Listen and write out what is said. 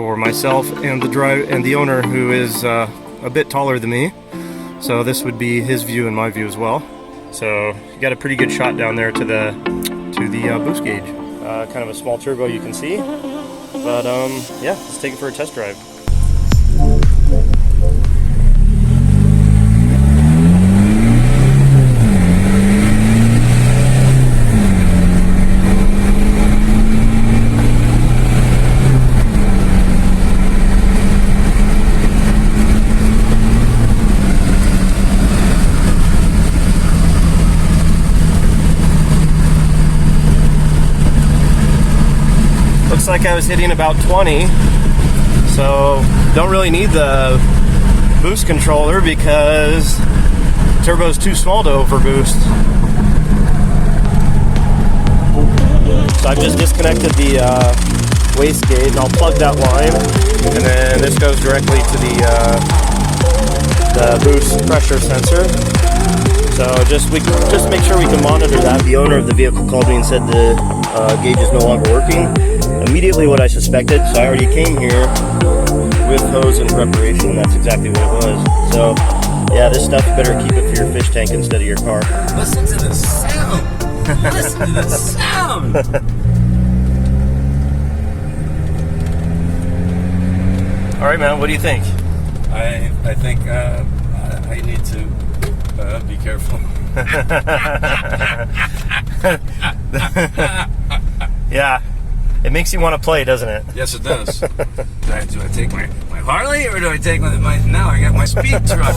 for myself and the owner, who is a bit taller than me. So this would be his view and my view as well. So you got a pretty good shot down there to the boost gauge. Kind of a small turbo, you can see. But yeah, let's take it for a test drive. Looks like I was hitting about 20, so don't really need the boost controller because the turbo is too small to overboost. So I've just disconnected the wastegate, and I'll plug that line, and then this goes directly to the boost pressure sensor. So just make sure we can monitor that. The owner of the vehicle called me and said the gauge is no longer working. Immediately what I suspected, so I already came here with hose in preparation, and that's exactly what it was. So yeah, this stuff, better keep it for your fish tank instead of your car. Listen to the sound! Listen to the sound! Alright man, what do you think? I think I need to be careful. Yeah, it makes you want to play, doesn't it? Yes, it does. Do I take my Harley, or do I take my now I got my speed truck?